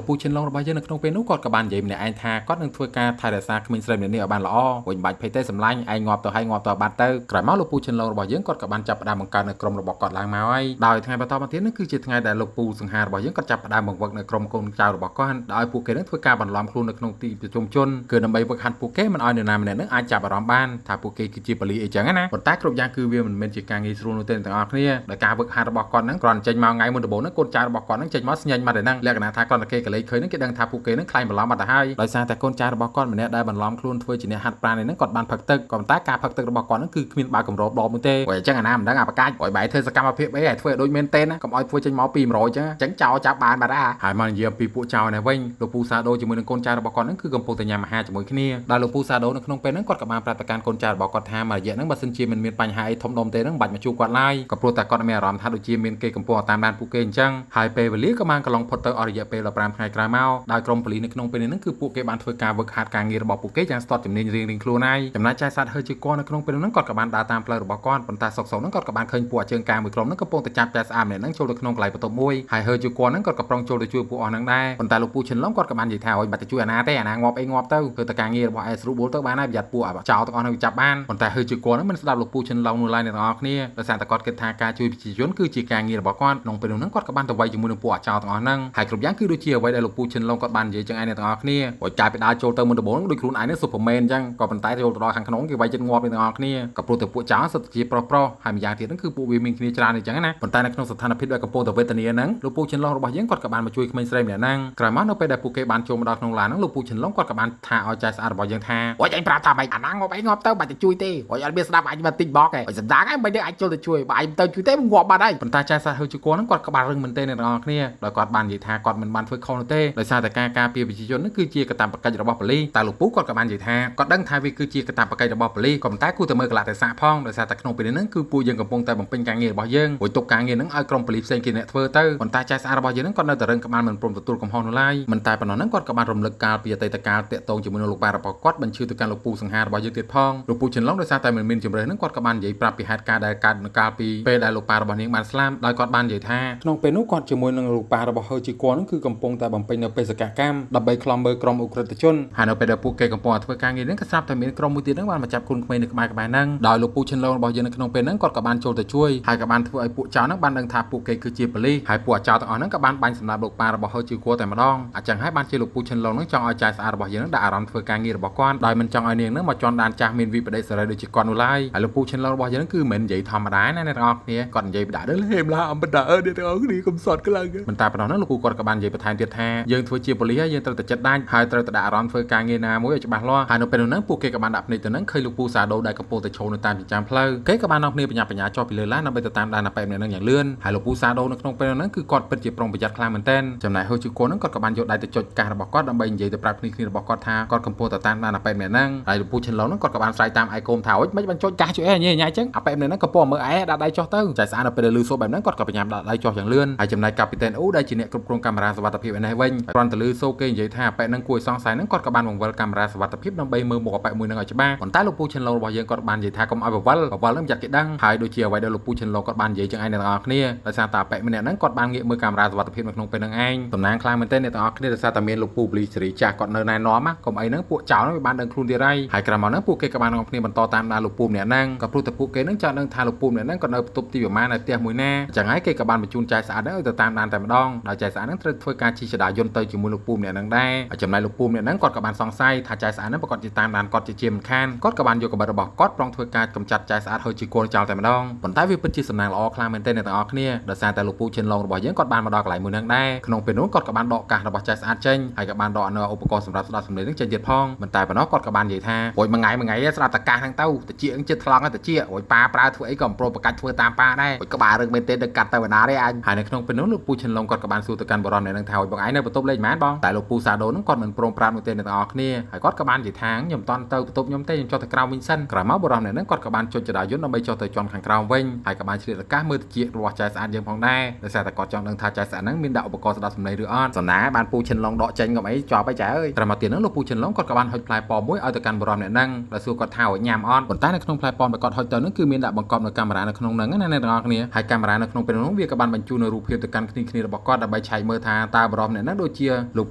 Speaker 1: ោកពូឈិនឡុងរបស់យើងនៅក្នុងពេលនោះគាត់ក៏បាននិយាយម្នាក់ឯងថាគាត់នឹងធ្វើការថែរក្សាក្មេងស្រីម្នាក់នេះឲ្យបានល្អវិញបាច់ភ័យទេសម្លាញ់ឯងងាប់ទៅហើយងាប់ទៅបាត់ទៅក្រោយមកលោកពូឈិនឡុងរបស់យើងគាត់ក៏បានចាប់ផ្ដើមបង្កើតនៅក្រុមរបស់គាត់ឡើងមកហើយដោយថ្ងៃបន្តមកទៀតនេះគឺជាថ្ងៃដែលលោកពូសង្ហារបស់យើងគាត់ចាប់ផ្ដើមបង្វឹកនៅក្រុមកូនចៅរបស់គាត់ដោយពួកគេនឹងធ្វើការបន្លំខ្លួននៅក្នុងទីប្រជុំជនគឺដើម្បីវឹកហាត់ពួកគេមិនឲ្យនរណាម្នាក់នឹងអាចចាប់អារម្មណ៍បានថាពួកគេគឺជាបលីអីចឹងណាប៉ុន្តែគ្រប់យ៉ាងគឺវាមិនមែនជាការងាយស្រួលនោះទេទាំងអស់គ្នាដោយការវឹកហាត់របស់គាត់ហ្នឹងគ្រាន់ចេញមកថ្ងៃមុនដំបូងហ្នឹងកូនចៅរបស់គាត់ហ្នឹងចេញមកស្ញាញ់មកតែហ្នឹងលក្ខណៈថាគ្រាន់តែគេកលេចឃើញហ្នឹងគេដឹងថាពួកគេហ្នឹងខ្លាញ់បន្លំបាត់ទៅហើយដោយសារតែកូនចៅរបស់គាត់ម្នាក់ដែលបន្លំខ្លួនធ្វើជាអ្នកហាត់ប្រាណនេះហ្នឹងគាត់បានផឹកទឹកក៏ប៉ុន្តែការផឹកទឹករបស់គាត់ហ្នឹងគឺគ្មានបើកម្របដបនោះទេព្រោះអញ្ចឹងអាណាមិនដឹងអាបកាច់ឲ្យបែរធ្វើសកម្មភាពអីឲ្យធ្វើឲ្យដូចមែនទេណាកុំឲ្យធ្វើចេញមកពី100ចឹងអញ្ចឹងចោលចាប់បានបាត់ហើយមកនិយាយអំពីពួកចៅនេះវិញលោកពូសាដូជាមួយនឹងកូនចៅរបស់គាត់ហ្នឹងគឺកំពុងតែញ៉ាំអាហារជាមួយគ្នាដែលលោកពូសាដូនៅក្នុងពេលហ្នឹងគាត់ក៏បានប្រាប់ទៅកាន់កូនចៅរបស់គាត់ថាមួយរយៈហ្នឹងបើសិនជាមិនមានបញ្ហាអីធំដុំទេហ្នឹងមិនបាច់មកជួបគាត់ឡើយក៏ព្រោះតែគាត់មានអារម្មណ៍ថាដូចជាមានគេកំពុងតាមដានពួកគេអញ្ចឹងហើយពេលវេលាក៏បានកន្លងផុតទៅអស់រយៈពេល15ថ្ងៃក្រោយមកដោយក្រុមប៉ូលីសនៅក្នុងពេលនេះហ្នឹងគឺពួកគេបានធ្វើការវឹកហាត់ការងាររបស់ពួកគេយ៉ាងស្ទាត់ជំនាញរៀងៗខ្លួនហើយចំណែកចៅសាទហើជាគាត់នៅក្នុងពេលហ្នឹងគាត់ក៏បានដើរតាមផ្លូវរបស់គាត់ប៉ុន្តែសុកហ្នឹងគាត់ក៏បានឃើញពួកជើងការមួយក្រុមហ្នឹងកំពុងតែចាប់ចៅស្អាតម្នាក់ហ្នឹងចូលទៅក្នុងកន្លែងបន្ទប់មួយហើយហើជាគាត់ហ្នឹងគាត់ក៏ប្រុងចូលទៅជួយពួកអស់ហ្នឹងដែរប៉ុន្តែលោកពូឈិនឡុងគាត់ក៏បាននិយាយថាឲ្យបាត់ទៅជួយអាណាទេអាណាងាប់អីងាប់ទៅគឺតែការងាររបស់អេសរូបូលទៅបានហើយប្រយ័ត្នពួកចោលទាំងអស់ហ្នឹងចាប់បានប៉ុន្តែហើជាគាត់ហ្នឹងមិនស្ដាប់លោកពូឈិនឡុងនោះឡើយអ្នកទាំងអស់គ្នាដោយសារតែគាត់គិតថាការជួយប្រជាជនគឺជាការងាររបស់គាត់ក្នុងពេលនោះហ្នឹងគាត់ក៏បានទៅវាយជាមួយនឹងពួកចោលទាំងអស់ហ្នឹងហើយគ្រប់យ៉ាងគឺដូចជាអ្វីដែលលោកពូឈិនឡុងគាត់បាននិយាយចឹងឯងអ្នកទាំងអស់គ្នាព្រោះចាយពីដើរចូលទៅមុនដំបូងដូចខ្លួនឯងនេះស៊ុបហ្វឺមែនអញ្ចឹងក៏ប៉ុន្តែចូលទៅដល់ខាងក្នុងគេវាយចិត្តងាប់អ្នកទាំងអស់គ្នាក៏ព្រោះតែពួកចោលសិតជាប្រុសហើយម្យ៉ាងទៀតហ្នឹងគឺពួកវាមានគ្នាច្រើនអញ្ចឹងណាប៉ុន្តែនៅក្នុងស្ថានភាពដែលកំពុងតែវេទនាហ្នឹងលោកពូឈិនឡុងរបស់យើងគាត់ក៏បានមកជួយក្មេងស្រីម្នាក់ហ្នឹងក្រោយមកនៅពេលដែលពួកគេបានចូលមកដល់ក្នុងឡានហ្នឹងលោកពូឈិនឡុងគាត់ក៏បានថាឲ្យចៅស្អាតរបស់យើងថាអូយអញប្រាប់ថាមិនអាណាងាប់អីងាប់ទៅបាច់ទៅជួយទេអូយអត់មានស្ដាប់អញមកតិចបកឯងសម្ដាងឯងមិនដឹងអញចូលទៅជួយបើអញទៅជួយទេងាប់បាត់ហើយប៉ុន្តែចៅស្អាតហើយជាគាត់ហ្នឹងគាត់ក៏បានរឹងមែនទេអ្នកទាំងអស់គ្នាដោយគាត់បាននិយាយថាគាត់មិនបានធ្វើខុសនោះទេដោយសារតែការពារប្រជាជននេះគឺជាកាតព្វកិច្ចរបស់ប៉ូលីសតែលោកពូគាត់ក៏បាននិយាយថាគាត់ដឹងថាវាគឺជាកាតព្វកិច្ចរបស់ប៉ូលីសក៏ប៉ុន្តែគួរតែមើលកលៈទេសៈផងដោយសារតែក្នុងពេលនេះគឺពួកយើងកំពុងតែបំពេញការងាររបស់យើងរួចទុកការងារហ្នឹងឲ្យក្រុមប៉ូលីសផ្សេងគេអ្នកធ្វើទៅប៉ុន្តែចៅស្អាតរបស់យើងហ្នឹងគាត់នៅតែរឹងក្បាលមិនព្រមទទួលកំហុសនោះឡើយមិនតែប៉ុណ្ណោះហ្នឹងគាត់ក៏បានរំលឹកកាលពីអតីតកាលតាក់ទងជាមួយនឹងលោកប៉ារបស់គាត់បញ្ជូនទៅកាន់លោកពូសង្ហារបស់យើងទៀតផងលោកពូឈិនឡុងដោយសារតែមិនមានជំរឿនហ្នឹងគាត់ក៏បាននិយាយប្រាប់ពីហេតុការណ៍ដែលកើតនៅកាលពីពេលដែលលោកប៉ារបស់នាងបានស្លាប់ដោយគាត់បាននិយាយថាក្នុងពេលនោះគាត់ជាមួយនឹងលោកប៉ារបស់ហើយជាគាត់ហ្នឹងគឺកំពុងតែបំពេញនៅបេសកកម្មដើម្បីខ្លំមើលក្រុមអ ុក្រិដ្ឋជនហើយនៅពេលដែលពួកគេកំពុងធ្វើការងារហ្នឹងក៏ស្រាប់តែមានក្រុមមួយទៀតហ្នឹងបានមកចាប់ខ្លួនក្មេងនៅក្បែរហ្នឹងដោយលោកពូឈិនឡុងរបស់យើងនៅក្នុងពេលហ្នឹងគាត់ក៏បានចូលទៅជួយហើយក៏បានធ្វើឲ្យពួកចៅហ្នឹងបានដឹងថាពួកគេគឺជាប៉ូលីសហើយពួកចៅទាំងអស់ហ្នឹងក៏បានបាញ់សម្លាប់លោកប៉ារបស់ហើយជាគាត់តែម្ដងអញ្ចឹងហើយបានជាលោកពូឈិនឡុងហ្នឹងចង់ឲ្យចៅស្អាតរបស់យើងហ្នឹងដាក់អារម្មណ៍ធ្វើការងាររបស់គាត់ដោយមិនចង់ឲ្យនាងហ្នឹងមកជន់ដានចាស់មានវិបដិសេរីដូចជាគាត់នោះឡើយហើយលោកពូឈិនឡុងរបស់យើងហ្នឹងគឺមិននិយាយធម្មតាណាអ្នកទាំងអស់គ្នាគាត់និយាយបដាដល់ហេមឡាអំបដាអ្នកទាំងអស់គ្នាកុំសត់ខ្លាំងមិនតែប៉ុណ្ណោះហ្នឹងលោកពូគាត់ក៏បាននិយាយបន្ថែមទៀតថាយើងធ្វើជាប៉ូលីសហើយយើងត្រូវតែចិត្តដាច់ហើយត្រូវតែដាក់អារម្មណ៍ធ្វើការងារណាមួយឲ្យច្បាស់លាស់ហើយនៅពេលនោះហ្នឹងពួកគេក៏បានដាក់ភ្នែកទៅហ្នឹងឃើញលោកពូសាដូដែលកំពុងតែឈរនៅតាមចិញ្ចើមផ្លូវគេក៏បាននាំគ្នាបញ្ញាបញ្ញាចុះពីលើឡានដើម្បីទៅតាមដានអាប៉ែម្នាក់ហ្នឹងយ៉ាងលឿនហើយលោកពូសាដូនៅក្នុងពេលហ្នឹងគឺគាត់ពិតជាប្រុងប្រយ័ត្នខ្លាំងមែនទែនចំណែកហូជីកូនហ្នឹងគាត់ក៏បានយកដៃទៅចុចកាសរបស់គាត់ដើម្បីនិយាយទៅប្រាប់គ្នារបស់គាត់ថាគាត់កំពុងតែតាមដានអាប៉ែម្នាក់ហ្នឹងហើយលោកពូឈិនឡុងហ្នឹងគាត់ក៏បានស្រែកតាមឯកូមថាអូយមិនបានចុចកាសជួយអីញ៉ៃអញ្ចឹងអាប៉ែម្នាក់ហ្នឹងកំពុងមើលឯដាក់ដៃចុះទៅចៃស្អាតនៅពេលដែលលឺសូរបែបហ្នឹងគាត់ក៏បញ្ញាដាក់ដៃចុះយ៉ាងលឿនហើយចំណែកកាពីតែនអ៊ូដែលជាអ្នកគ្រប់គ្រងកាមេរ៉ាសុវត្ថិភាពឯនេះវិញគ្រាន់តែលឺសូរគេនិយាយថាអាប៉ែហ្នឹងគួរឲ្យសង្ស័យហ្នឹងគាត់ក៏បានបង្វិលកាមេរ៉ាសុវត្ថិភាពដើម្បីមើលមុខអាប៉ែមួយហ្នឹងឲ្យច្បាស់ប៉ុន្តែលោកពូឈិនឡុងរបស់យើងគាត់បាននិយាយថាកុំឲ្យបង្វិលហ្នឹងចាត់គេដឹងហើយដូចជាអ្វីដែលលោកពូឈិនឡុងគាត់បាននិយាយចឹងឯងអ្នកទាំងអស់គ្នាដោយសារតែអាប៉ែម្នាក់ហ្នឹងគាត់បានងាកមើលកាមេរ៉ាសុវត្ថិភាពនៅក្នុងពេលហ្នឹងឯងតំណាងខ្លាំងមែនទែនអ្នកទាំងអស់គ្នាដោយសារតែមានលោកពូប៉ូលីសសេរីចាស់គាត់នៅណែនាំកុំអីហ្នឹងពួកចៅហ្នឹងវាបានដឹងខ្លួនទៀតហើយក្រោយមកហ្នឹងពួកគេក៏បាននាំគ្នាបន្តតាមដានលោកពូម្នាក់ហ្នឹងក៏ព្រោះតែពួកគេហ្នឹងចង់ដឹងថាលោកពូម្នាក់ហ្នឹងគាត់នៅបន្ទប់ទីប្រមាណនៅផ្ទះមួយណាចឹងហើយគេក៏បានបញ្ជូនចៅស្អាតហ្នឹងឲ្យទៅតាមដានតែម្ដងដោយចៅស្អាតហ្នឹងត្រូវធ្វើការជិះចដាយន្តទៅជាមួយលោកពូម្នាក់ហ្នឹងដែរហើយចំណែកលោកពូម្នាក់ហ្នឹងគាត់ក៏បានសង្ស័យថាចៅស្អាតហ្នឹងប្រកាសជាតាមដានគាត់ជាមិនខានគាត់ក៏បានយកកាបិតរបស់គាត់ប្រុងធ្វើការកម្ចាត់ចៅស្អាតហើយជាគល់ចោលតែម្ដងប៉ុន្តែវាពិតជាសំណាងល្អខ្លាំងមែនទែនអ្នកទាំងអស់គ្នាដោយសារតែលោកពូឈិនឡុងរបស់យើងគាត់បានមកដល់កន្លែងមួយហ្នឹងដែរក្នុងពេលនោះគាត់ក៏បានដកកាសរបស់ចៅស្អាតចេញហើយក៏បានដកនៅឧបករណ៍សម្រាប់ស្ដាប់សំឡេងហ្នឹងចេញទៀតផងមិនតែប៉ុណ្ណោះគាត់ក៏បាននិយាយថារួយមួយថ្ងៃស្ដាប់តកាសហ្នឹងទៅតិចហ្នឹងចិត្តថ្លង់ទៅជារួយប៉ាប្រើធ្វើអីក៏ប្រប្រកាច់ធ្វើតាមប៉ាដែររួយក្បាលរឹងមែនទែនទៅកាត់ទៅបណ្ណាទេអញហើយនៅក្នុងពេលនោះលោកពូឈិនឡុងគាត់ក៏បានសួរទៅកាន់បរិមអ្នកហ្នឹងថារួយបងឯងនៅបន្ទប់លេខប៉ុន្មានបងតែលោកពូសាដូហ្នឹងគាត់មិនព្រមប្រាប់នោះទេអ្នកទាំងអស់គ្នាហើយគាត់ក៏បាននិយាយថាខ្ញុំមិនតន់ទៅបន្ទប់ខ្ញុំទេខ្ញុំចុះទៅក្រោមវិញសិនក្រោយមកបរិមអ្នកហ្នឹងគាត់ក៏បានចុចចដាយន្តដើម្បីចុះទៅជាន់ខាងក្រោមវិញហើយក៏បានឆ្លៀតឱកាសមើលតិចរបស់ចៅស្អាតយើងផងដែរដោយសារតែគាត់ចង់ដឹងថាចៅស្អាតហ្នឹងមានដាក់ឧបករណ៍ស្ដាប់សំឡេងឬអត់សំណាបានពូឈិនឡុងដកចេញកុំអីជាប់អីចៅអើយត្រឹមមកទៀតហ្នឹងលោកពូឈិនឡុងគាត់ក៏បានហុចផ្លែប៉មួយឲ្យទៅកាន់បរិមអ្នកហ្នឹងដែលសួរគាត់ថាឲ្យញ៉ាំអត់ប៉ុន្តែនៅក្នុងផ្លែប៉ដែលគាត់ហុចទៅហ្នឹងគឺមានដាក់បង្កប់នៅកាមេរ៉ានៅក្នុងហ្នឹងណាអ្នកទាំងអស់គ្នាហើយកាមេរ៉ានៅក្នុងពេលនោះវាក៏បានបញ្ជូននៅរូបភាពទៅ ទៅកាន់គ្នារបស់គាត់ដើម្បីឆែកមើលថាតើបរមអ្នកហ្នឹងដូចជាលោក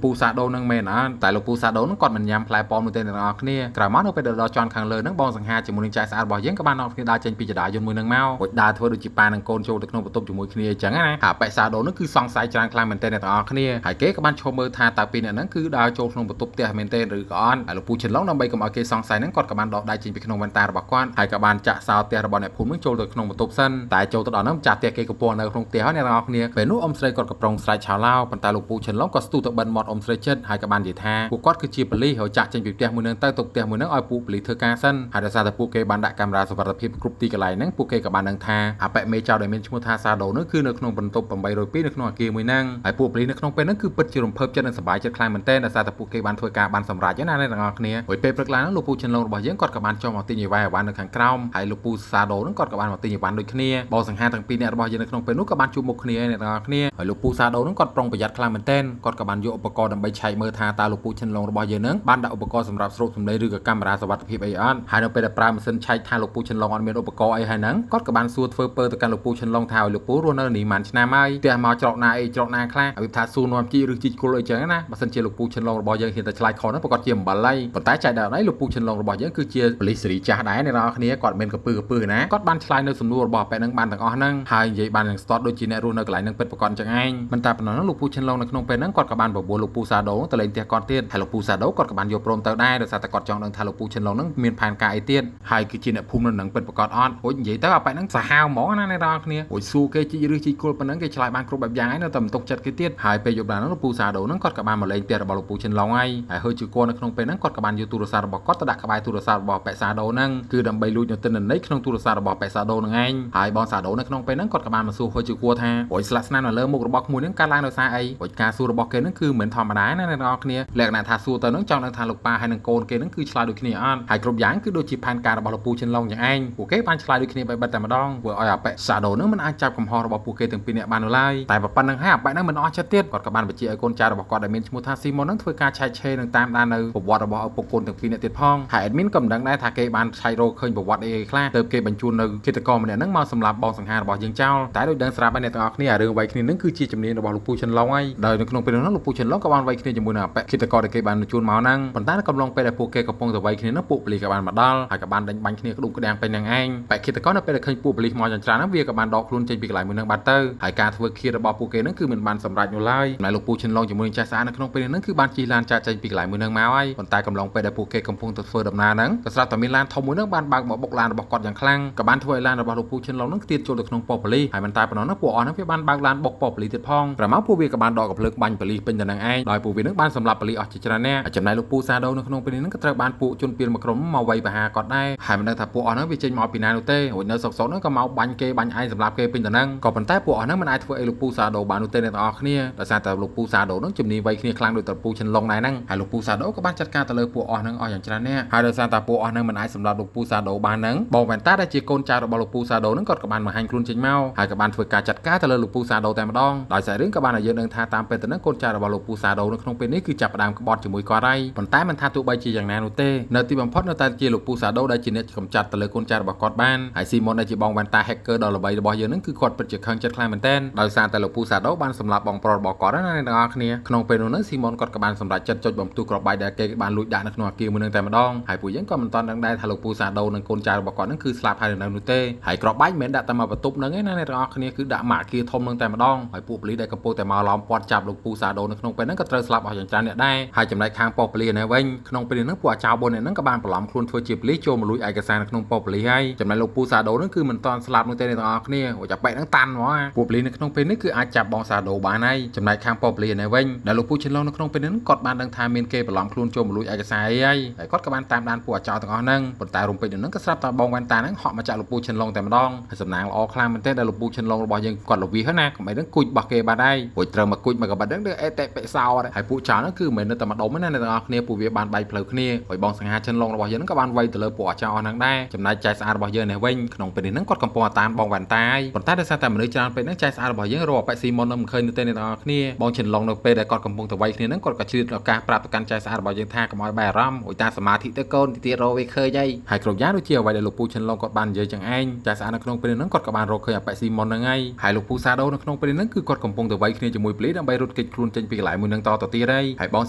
Speaker 1: ពូសាដូនឹងមែនអត់តែលោកពូសាដូនឹងគាត់មិនញ៉ាំផ្លែប៉ោមនោះទេអ្នកនរគ្នាក្រោយមកនៅពេលដល់ចន់ខាងលើហ្នឹងបងសង្ហាជាមួយនឹងចែកស្អាតរបស់យើងក៏បាននាំគ្នាដើរចេញពីចដាយន្តមួយហ្នឹងមករួចដើរធ្វើដូចជាប៉ានិងកូនចូលទៅក្នុងបន្ទប់ជាមួយគ្នាអញ្ចឹងណាហើយប៉ែសាដូនឹងគឺសង្ស័យច្រើនខ្លាំងមែនទែនអ្នកនរគ្នាហើយគេក៏បានឈប់មើលថាតើពីរអ្នកហ្នឹងគឺដើរចូលក្នុងបន្ទប់ផ្ទះមែនទែនឬក៏អត់ហើយលោកពូឆិនឡុងដើម្បីកុំឲ្យគេសង្ស័យហ្នឹងគាត់ក៏បានដកដៃចេញពីក្នុងវ៉ែនតារបស់គាត់ហើយក៏បានចាក់សោផ្ទះរបស់អ្នកភូមិនឹងចូលទៅក្នុងបន្ទប់សិនតែចូលទៅដល់ហ្នឹងចាស់ផ្ទះគេកំពុងនៅក្នុងផ្ទះហើយអ្នកនរគ្នាពេលនោះអ៊ំស្រីគាត់ក៏ប្រងស្រែកឆោឡោប៉ុន្តែលោកពូឆិនឡុងក៏ស្ទុះទៅបិណ្ឌមាត់អ៊ំស្រីចិត្តហើយក៏បាននិយាយថាពួកគាត់គឺជាប៉ូលីសហើយចាក់ចេញពីផ្ទះមួយនឹងទៅផ្ទះមួយនឹងឲ្យពួកប៉ូលីសធ្វើការសិនហើយដោយសារតែពួកគេបានដាក់កាមេរ៉ាសុវត្ថិភាពគ្រប់ទីកន្លែងហ្នឹងពួកគេក៏បានដឹងថាអបិមេចៅដែលមានឈ្មោះថាសាដូនោះគឺនៅក្នុងបន្ទប់802នៅក្នុងអគារមួយហ្នឹងហើយពួកប៉ូលីសនៅក្នុងពេលហ្នឹងគឺពិតជារំភើបចិត្តនិងសប្បាយចិត្តខ្លាំងមែនទែនដោយសារតែពួកគេបានធ្វើការបានសម្រេចណាអ្នកទាំងអស់គ្នាហើយពេលព្រឹកឡើងហ្នឹងលោកពូឆិនឡុងរបស់យើងគាត់ក៏បានចុះមកទិញអីវ៉ាន់នៅខាងក្រោមហើយលោកពូសាដូហ្នឹងគាត់ក៏បានមកទិញអីវ៉ាន់ដូចគ្នាបងសង្ហាទាំងពីរអ្នករបស់យើងនៅក្នុងពេលនោះក៏បានជួបមុខគ្នាអ្នកទាំងអស់គ្នាហើយលោកពូសាដូហ្នឹងគាត់ប្រុងប្រយ័ត្នខ្លាំងមែនទែនគាត់ក៏បានយកឧបករណ៍ដើម្បីឆែកមើលថាតើលោកពូឆិនឡុងរបស់យើងហ្នឹងបានដាក់ឧបករណ៍សម្រាប់ស្រូបសម្លេងឬក៏កាមេរ៉ាសុវត្ថិភាពអីអត់ហើយនៅពេលដែលប្រើម៉ាស៊ីនឆែកថាលោកពូឆិនឡុងអត់មានឧបករណ៍អីហើយហ្នឹងគាត់ក៏បានសួរធ្វើពើទៅកាន់លោកពូឆិនឡុងថាឲ្យលោកពូរស់នៅនេះប៉ុន្មានឆ្នាំហើយផ្ទះមកច្រកណាអីច្រកណាខ្លះហើយថាសួរនាំជីឬជីគល់អីចឹងណាបើសិនជាលោកពូឆិនឡុងរបស់យើងហ៊ានតែឆ្លើយខុសហ្នឹងប្រកាសជាអំបិលហើយប៉ុន្តែចែកដល់នេះលោកពូឆិនឡុងរបស់យើងគឺជាប៉ូលីសសេរីចាស់ដែរអ្នកនរគ្នាគាត់មិនកំពើណាគាត់បានឆ្លើយនៅសំណួររបស់ប៉ែហ្នឹងបានទាំងអស់ហ្នឹងហើយនិយាយបានយ៉ាងស្ទាត់ដូចជាអ្នករស់នៅកន្លែងហ្នឹងពិតប្រាកដចឹងឯងមិនតែប៉ុណ្ណោះលោកពូឆិនឡុងនៅក្នុងពេលហ្នឹងគាត់ក៏បានបបួលលោកពូសាដូទៅលេងផ្ទះគាត់ទៀតហើយលោកពូសាដូគាត់ក៏បានយកព្រមទៅដែរដោយសារតែគាត់ចង់ដឹងថាលោកពូឆិនឡុងហ្នឹងមានផែនការអីទៀតហើយគឺជាអ្នកភូមិនៅនឹងពិតប្រាកដអត់ហូចនិយាយទៅអាប៉ែហ្នឹងសាហាវហ្មងណាអ្នកនរគ្នាហូចសួរគេជីឬជីគល់ប៉ុណ្ណឹងគេឆ្លើយបានគ្រប់បែបយ៉ាងហើយនៅតែមិនទុកចិត្តគេទៀតហើយពេលយប់ឡើងហ្នឹងលោកពូសាដូហ្នឹងគាត់ក៏បានមកលេងផ្ទះរបស់លោកពូឆិនឡុងហើយហើយជាគាត់នៅក្នុងពេលហ្នឹងគាត់ក៏បានយកទូរស័ព្ទរបស់គាត់ទៅដាក់ក្បែរទូរស័ព្ទរបស់ប៉ែសាដូហ្នឹងគឺដើម្បីលួចនៅទិន្នន័យក្នុងទូរស័ព្ទរបស់ប៉ែសាដូហ្នឹងឯងហើយបងសាដូនៅក្នុងពេលហ្នឹងគាត់ក៏បានមកសួរហូចជាគាត់ថាហូចស្លាកស្នាមនៅលើមុខរបស់ក្មួយហ្នឹងកើតឡើងដោយសារអីហូចការសួររបស់គេហ្នឹងគឺមិនធម្មតាណាអ្នកនរគ្នាលក្ខណៈថាសួរទៅហ្នឹងចង់ដឹងថាលោកប៉ាហើយនឹងកូនគេហ្នឹងគឺឆ្លើយដូចគ្នាអត់ហើយគ្រប់យ៉ាងគឺដូចជាផែនការរបស់លោកពូឆិនឡុងយ៉ាងឯងពួកគេបានឆ្លើយដូចគ្នាបែបតែម្ដងធ្វើឲ្យអាប៉ែសាដូហ្នឹងមិនអាចចាប់កំហុសរបស់ពួកគេទាំងពីរនាក់បាននោះឡើយតែប៉ុណ្្នឹងហើយអាប៉ែហ្នឹងមិនអស់ចិត្តទៀតគាត់ក៏បានបញ្ជាឲ្យកូនចៅរបស់គាត់ដែលមានឈ្មោះថាស៊ីម៉ុនហ្នឹងធ្វើការឆែកឆេរនិងតាមដាននៅប្រវត្តិរបស់ឪពុកកូនទាំងពីរនាក់ទៀតផងហើយអេដមីនក៏មិនដឹងដែរថាគេបានឆែករកឃើញប្រវត្តិអីខ្លះទើបគេបញ្ជូននៅឃាតករម្នាក់ហ្នឹងមកសម្លាប់បងសង្ហារបស់យើងចោលតែដូចដឹងស្រាប់ហើយអ្នកទាំងអស់គ្នាអារឿងវាយគ្នាហ្នឹងគឺជាជំនាញរបស់លោកពូឆិនឡុងហើយដោយនៅក្នុងពេលនោះលោកពូឆិនឡុងក៏បានវាយគ្នាជាមួយនឹងអាប៉ែឃាតករដែលគេបានបញ្ជូនមកហ្នឹងប៉ុន្តែនៅកំឡុងពេលដែលពួកគេកំពុងតែវាយគ្នាហ្នឹងពួកប៉ូលីសក៏បានមកដល់ហើយក៏បានដេញបាញ់គ្នាក្ដុំក្ដាំងពេញនឹងឯងប៉ែឃាតករនៅពេលដែលឃើញពួកប៉ូលីសមកយ៉ាងច្រើនហ្នឹងវាក៏បានដកខ្លួនចេញពីកន្លែងមួយហ្នឹងបាត់ទៅហើយការធ្វើឃាតរបស់ពួកគេហ្នឹងគឺមិនបានសម្រេចនោះឡើយតែលោកពូឆិនឡុងជាមួយនឹងចាស់ស្អាតនៅក្នុងពេលហ្នឹងគឺបានជិះឡានចាក់ចេញពីកន្លែងមួយហ្នឹងមកហើយប៉ុន្តែកំឡុងពេលដែលពួកគេកំពុងទៅធ្វើដំណើរហ្នឹងក៏ស្រាប់តែមានឡានធំមួយហ្នឹងបានបើកមកបុកឡានរបស់គាត់យ៉ាងខ្លាំងក៏បានធ្វើឲ្យឡានរបស់លោកពូឆិនឡុងហ្នឹងខ្ទាតចូលទៅក្នុងប៉ុស្តិ៍ប៉ូលីសហើយមិនតែប៉ុណ្ណោះហ្នឹងពួកអស់ហ្នឹងវាបានបើកឡានបុកប៉ុស្តិ៍ប៉ូលីសទៀតផងក្រោយមកពួកវាក៏បានដកកំភ្លើងបាញ់ប៉ូលីសពេញទៅនឹងឯងដោយពួកវាហ្នឹងបានសម្លាប់ប៉ូលីសអស់ជាច្រើននាក់ចំណែកលោកពូសាដូនៅក្នុងពេលនេះហ្នឹងក៏ត្រូវបានពួកជនពៀនមួយក្រុមមកវាយប្រហារគាត់ដែរហើយមិនដឹងថាពួកអស់ហ្នឹងវាចេញមកពីណានោះទេរួចនៅសុកសុកហ្នឹងក៏មកបាញ់គេបាញ់ឯងសម្លាប់គេពេញទៅនឹងក៏ប៉ុន្តែពួកអស់ហ្នឹងមិនអាចធ្វើឲ្យលោកពូសាដូបាននោះទេអ្នកទាំងអស់គ្នាដោយសារតែលោកពូសាដូហ្នឹងជំនាញវាយគ្នាខ្លាំងដូចតពូឆិនឡុងដែរហ្នឹងហើយលោកពូសាដូក៏បានចាត់ការទៅលើពួកអស់ហ្នឹងអស់យ៉ាងច្រើននាក់ហើយដោយសារតែពួកអស់ហ្នឹងមិនអាចសម្លាប់លោកពូសាដូបានហ្នឹងបងវ៉ែនតាដែលជាកូនចៅរបស់លោកពូសាដូហ្នឹងគាត់ក៏បានបង្ហាញខ្លួនចេញមកហើយក៏បានធ្វើការចាត់ការទៅលើលោកពូសាដូតែម្ដងដោយសាររឿងក៏បានឲ្យយើងដឹងថាតាមពេលទៅហ្នឹងកូនចៅរបស់លោកពូសាដូនៅក្នុងពេលនេះគឺចាប់ផ្ដើមក្បត់ជាមួយគាត់ហើយប៉ុន្តែមិនថាទោះបីជាយ៉ាងណានោះទេនៅទីបំផុតនៅតែជាលោកពូសាដូដែលជាអ្នកកម្ចាត់ទៅលើកូនចៅរបស់គាត់បានហើយស៊ីម៉ុនដែលជាបងវ៉ែនតា hacker ដ៏ល្បីរបស់យើងហ្នឹងគឺគាត់ពិតជាខឹងចិត្តខ្លាំងមែនទែនដោយសារតែលោកពូសាដូបានសម្លាប់បងប្រុសរបស់គាត់ណាអ្នកទាំងអស់គ្នាក្នុងពេលនោះហ្នឹងស៊ីម៉ុនគាត់ក៏បានសម្រេចចិត្តចុចបំផ្ទុះក្របបែកដែលគេបានលួចដាក់នៅក្នុងអគារមួយហ្នឹងតែម្ដងហើយពួកយើងក៏មិនទាន់ដឹងដែរថាលោកពូសាដូនិងកូនចៅរបស់គាត់ហ្នឹងគឺស្លាប់ហើយនៅនោះទេហើយក្របបែកមិនមែនដាក់តែមកបន្ទប់ហ្នឹងឯណាអ្នកទាំងអស់គ្នាគឺដាក់មកអគារធំហ្នឹងតែម្ដងហើយពួកប៉ូលីសដែលកំពុងតែមកឡោមព័ទ្ធចាប់លោកពូសាដូនៅក្នុងពេលហ្នឹងក៏ត្រូវស្លាប់អស់យ៉ាងច្រើនអ្នកដែរហើយចំណែកខាងប៉ុស្តិ៍ប៉ូលីសនៅវិញក្នុងពេលហ្នឹងពួកអាចោរ4នាក់ហ្នឹងក៏បានបន្លំខ្លួនធ្វើជាប៉ូលីសចូលមកលួចឯកសារនៅក្នុងប៉ុស្តិ៍ប៉ូលីសហើយចំណែកលោកពូសាដូហ្នឹងគឺមិនទាន់ស្លាប់នោះទេអ្នកទាំងអស់គ្នាអូចាប់បែកហ្នឹងតាន់ហ្មងពួកប៉ូលីសនៅក្នុងពេលនេះគឺអាចចាប់បងសាដូបានហើយចំណែកខាងប៉ុស្តិ៍ប៉ូលីសនៅវិញដែលលោកពូឆិនឡុងនៅក្នុងពេលហ្នឹងគាត់បានដឹងថាមានគេបន្លំខ្លួនចូលមកលួចឯកសារអីហើយគាត់ក៏បានតាមដានពួកអាចោរទាំងអស់ហ្នឹងប៉ុន្តែរំពេចហ្នឹងក៏ស្រាប់តែបងវ៉ែនតាហ្នឹងហក់មកចាក់លោកពូឆិនឡុងតែម្ដងហើយសំណាងល្អខ្លាំងមែនទែនដែលលោកពូឆិនឡុងរបស់យើងគាត់ល្វីហើយណាកុំឲ្យហ្នឹងគួចរបស់គេបានហើយរួចត្រូវមកគួចមកក្បិតហ្នឹងអេតេបិសោហើយពួកចោរហ្នឹងគឺមិនមែននៅតែម្ដុំទេណាអ្នកទាំងអស់គ្នាពួកវាបានបែកផ្លូវគ្នាហើយបងសង្ហាឆិនឡុងរបស់យើងក៏បានវាយទៅលើពួកអាចោរហ្នឹងដែរចំណែកចែកស្អាតរបស់យើងនេះវិញក្នុងពេលនេះហ្នឹងគាត់កំពុងតាមបងវ៉ែនតាហើយប៉ុន្តែដោយសារតែមនុស្សច្រើនពេកហ្នឹងចែកស្អាតរបស់យើងរកប៉ែស៊ីម៉ុននឹងមិនឃើញទេអ្នកទាំងអស់គ្នាបងឆិនឡុងនៅពេលដែលគាត់កំពុងតែវាយគ្នាហ្នឹងគាត់ក៏ជ្រៀតឱកាសប្រាប់ទៅកាន់ចែកស្អាតរបស់យើងថាកុំឲ្យបែរអារម្មណ៍អុយតាសមាធិទៅកូនទីទៀតរកវាឃើញហើយគ្រប់យ៉ាងដូចជាអ្វីដែលលោកពូឆិនឡុងគាត់បាននិយាយចឹងឯងចែកស្អាតនៅក្នុងពេលហ្នឹងគាត់ក៏បានរកឃើញប៉ែស៊ីម៉ុនហ្នឹងហើយលោកពូសាដូនៅក្នុង ក្នុងពេលហ្នឹងគឺគាត់កំពុងតែវាយគ្នាជាមួយប៉ូលីសដើម្បីរត់គេចខ្លួនចេញពីកន្លែងមួយហ្នឹងតទៅទៀតហើយបង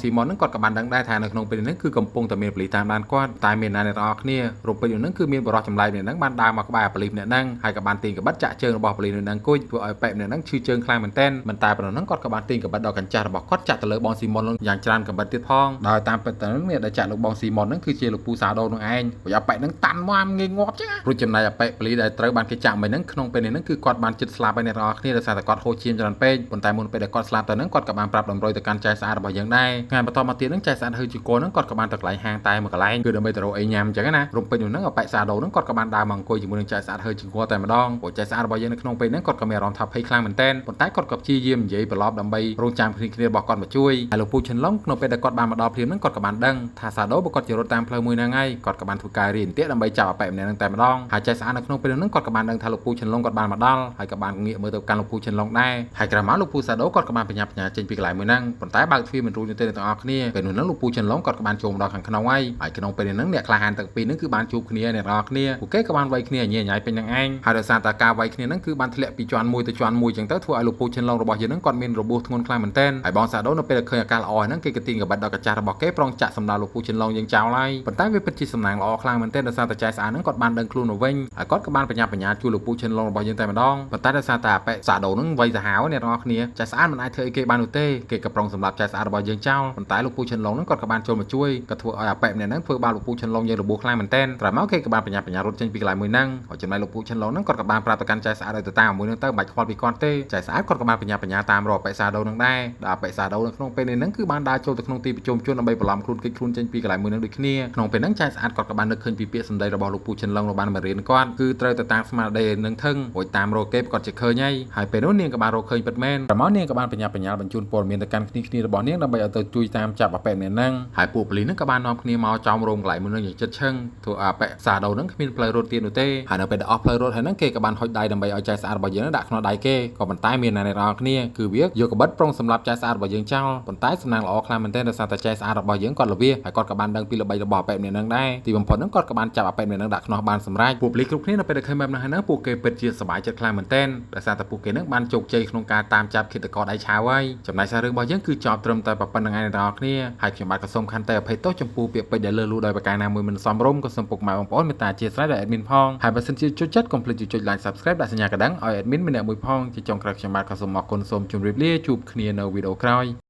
Speaker 1: ស៊ីម៉ុនហ្នឹងគាត់ក៏បានដឹងដែរថានៅក្នុងពេលហ្នឹងគឺកំពុងតែមានប៉ូលីសតាមដានគាត់តែមានណាអ្នកនរគ្នារំពេចហ្នឹងគឺមានបរិសុទ្ធចម្លែកម្នាក់ហ្នឹងបានដើរមកក្បែរប៉ូលីសម្នាក់ហ្នឹងហើយក៏បានទាញកាបិតចាក់ជើងរបស់ប៉ូលីសនោះហ្នឹងគួចធ្វើឲ្យប៉ែម្នាក់ហ្នឹងឈឺជើងខ្លាំងមែនទែនមិនតែប៉ុណ្ណោះហ្នឹងគាត់ក៏បានទាញកាបិតដល់កញ្ចាស់របស់គាត់ចាក់ទៅលើបងស៊ីម៉ុនយ៉ាងច្រើនកាបិតទៀតផងដោយតាមពិតទៅហ្នឹងអ្នកដែលចាក់លោកបងស៊ីម៉ុនហ្នឹងគឺជាលោកពូសាដូនោះឯងព្រោះអាប៉ែហ្នឹងតាន់មកងាយងាប់ចឹងព្រោះចំណែកអាប៉ែប៉ូលីសដែលត្រូវបានគេចាក់មិញហ្នឹងក្នុងពេលនេះហ្នឹងគឺគាត់បានជិតស្លាប់ហើយអ្នកនរគ្នាដោយសារតែគាត់ហូរឈាមច្រើនពេកប៉ុន្តែមុនពេលដែលគាត់ស្លាប់ទៅហ្នឹងគាត់ក៏បានប្រាប់តម្រុយទៅកាន់ចែកស្អាតរបស់យើងដែរថ្ងៃបន្តមកទៀតហ្នឹងចែកស្អាតហឺជាគោហ្នឹងគាត់ក៏បានទៅកន្លែងហាងតែមួយកន្លែងគឺដើម្បីទៅរកអីញ៉ាំចឹងណារំពេចនោះហ្នឹងអាប៉ែសាដូហ្នឹងគាត់ក៏បានដើរមកអង្គុយជាមួយនឹងចែកស្អាតហឺជាគោតែម្ដងព្រោះចែកស្អាតរបស់យើងនៅក្នុងពេលហ្នឹងគាត់ក៏មានអារម្មណ៍ថាភ័យខ្លាំងមែនទែនប៉ុន្តែគាត់ក៏ព្យាយាមនិយាយប្រឡប់ដើម្បីរងចាំគ្នារបស់គាត់មកជួយហើយលោកពូឈិនឡុងក្នុងពេលដែលគាត់បានមកដល់ព្រាមហ្នឹងគាត់ក៏បានដឹងថាសាដូបើគាត់ជារត់តាមផ្លូវមួយហ្នឹងហើយគាត់ក៏បានធ្វើការរៀនទាក់ដើម្បីចាប់អាប៉ែម្នាក់ហ្នឹងតែម្ដងហើយចែកស្អាតនៅក្នុងពេលហ្នឹងគាត់ក៏បានដឹងថាលោកពូឈិនឡុងគាត់បានមកដល់ហើយក៏បានងាកមើលទៅកាន់លោកពូឈិនឡុងដែរហើយក្រោយមកលោកពូសាដូគាត់ក៏បានបញ្ញាចេញពីកន្លែងមួយហ្នឹងប៉ុន្តែបើកទ្វារមិនរួចទេអ្នកទាំងអស់គ្នាពេលនោះហ្នឹងលោកពូឈិនឡុងគាត់ក៏បានចូលមកដល់ខាងក្នុងហើយក្នុងពេលហ្នឹងអ្នកក្លាហានទាំងពីរហ្នឹងគឺបានជួបគ្នាអ្នកទាំងអស់គ្នាពួកគេក៏បានវាយគ្នាញ៉ៃពេញនឹងឯងហើយដោយសារតែការវាយគ្នាហ្នឹងគឺបានធ្លាក់ពីជាន់មួយទៅជាន់មួយចឹងទៅធ្វើឲ្យលោកពូឈិនឡុងរបស់យើងហ្នឹងគាត់មានរបួសធ្ងន់ខ្លាំងមែនទែនហើយបងសាដូនៅពេលដែលឃើញអាការល្អហ្នឹងគេក៏ទាញកាបិតដល់កាចាស់របស់គេប្រងចាក់សម្ដៅលោកពូឈិនឡុងយើងចោលហើយប៉ុន្តែវាពិតជាសំណាងល្អខ្លាំងមែនទែនដោយសារតែចែកស្អាតហ្នឹងគាត់បានដឹងខ្លួនមកវិញហើយគាត់ក៏បានបញ្ញាជួយលោកពូឈិនឡុងរបស់យើងតែម្ដងប៉ុន្តែដោយសារតែអាប៉ែសាដូហ្នឹងវាយសាហាវអ្នកទាំងអស់គ្នាចែកស្អាតមិនអាចធ្វើអីគេបាននោះទេគេក៏ប្រងសម្រាប់ចែកស្អាតរបស់យើងចោលប៉ុន្តែលោកពូឈិនឡុងហ្នឹងគាត់ក៏បានចូលមកជួយក៏ធ្វើឲ្យអាប៉ែម្នាក់ហ្នឹងធ្វើបាបលោកពូឈិនឡុងយើងរបួសខ្លាំងមែនទែនក្រោយមកគេក៏បានបញ្ញារត់ចេញពីកន្លែងមួយហ្នឹងហើយចំណែកលោកពូឈិនឡុងហ្នឹងគាត់ក៏បានប្រាប់ទៅកាន់ចែកស្អាតឲ្យទៅតាមមួយហ្នឹងទៅបាច់ខ្វល់ពីគាត់ទេចែកស្អាតគាត់ក៏បានបញ្ញាតាមរកអាប៉ែសាដូហ្នឹងដែរដល់អាប៉ែសាដូនៅក្នុងពេលនេះហ្នឹងគឺបានដើរចូលទៅក្នុងទីប្រជុំជនដើម្បីបន្លំខ្លួនគេចខ្លួនចេញពីកន្លែងមួយហ្នឹងដូចគ្នាក្នុងពេលហ្នឹងចែកស្អាតគាត់ក៏បាននឹកឃើញពីពាក្យសម្ដីរបស់លោកពូឈិនឡុងបានមករៀនគាត់គឺត្រូវទៅតាមស្មារតីនឹងថឹងរួចតាមរកគេគាត់ជាឃើញហើយពេលនោះនាងក៏បានរកឃើញពិតមែនក្រោយមកនាងក៏បានបញ្ញាបញ្ជូនព័ត៌មានទៅកាន់គ្នារបស់នាងដើម្បីឲ្យទៅជួយតាមចាប់អាប៉ែម្នាក់ហ្នឹងហើយពួកប៉ូលីសហ្នឹងក៏បាននាំគ្នាមកចោមរោងកន្លែងមួយហ្នឹងយ៉ាងជិតឈឹងធ្វើអាប៉ែសាដូហ្នឹងគ្មានផ្លូវរត់ទៀតនោះទេហើយនៅពេលដែលអស់ផ្លូវរត់ហើយហ្នឹងគេក៏បានហុចដៃដើម្បីឲ្យចែកស្អាតរបស់យើងដាក់ក្នុងដៃគេក៏ប៉ុន្តែមានអ្នកនរគ្នាគឺវាយកកបិតប្រុងសម្រាប់ចែកស្អាតរបស់យើងចោលប៉ុន្តែសំណាងល្អខ្លាំងមែនទែនដោយសារតែចែកស្អាតរបស់យើងគាត់ល្វីហើយគាត់ក៏បានដឹងពីល្បិចរបស់អាប៉ែម្នាក់ហ្នឹងដែរទីបំផុតហ្នឹងគាត់ក៏បានចាប់អាប៉ែម្នាក់ហ្នឹងដាក់ក្នុងបានសម្រេចពួកប៉ូលីសគ្រប់គ្នានៅពេលដែលឃើញបែបហ្នឹងពួកគេពិតជាសប្បាយចិត្តខ្លាំងមែនទែនដោយសារតែពួកគេហ្នឹងបានជោគជ័យក្នុងការតាមចាប់ឃាតករដៃឆាវហើយចំណែកសាររឿងរបស់យើងគឺចប់ត្រឹមតែប៉ុណ្្នឹងឯងអ្នកនរគ្នាហើយខ្ញុំបាទក៏សូមខន្តីអភ័យទោសចំពោះពាក្យពេចន៍ដែលលើសលួសដោយប្រការណាមួយមិនសមរម្យក៏សូមពុកម៉ែបងប្អូនមេត្តាអធិស្ឋានដល់ admin ផងហើយបើសិនជាចូលចិត្តកុំភ្លេចចុច like subscribe ដាក់សញ្ញាកណ្ដឹងឲ្យ admin ម្នាក់មួយផងជាចុងក្រោយខ្ញុំបាទក៏សូមអរគុណសូមជម្រាបលាជួបគ្នានៅវីដេអូក្រោយ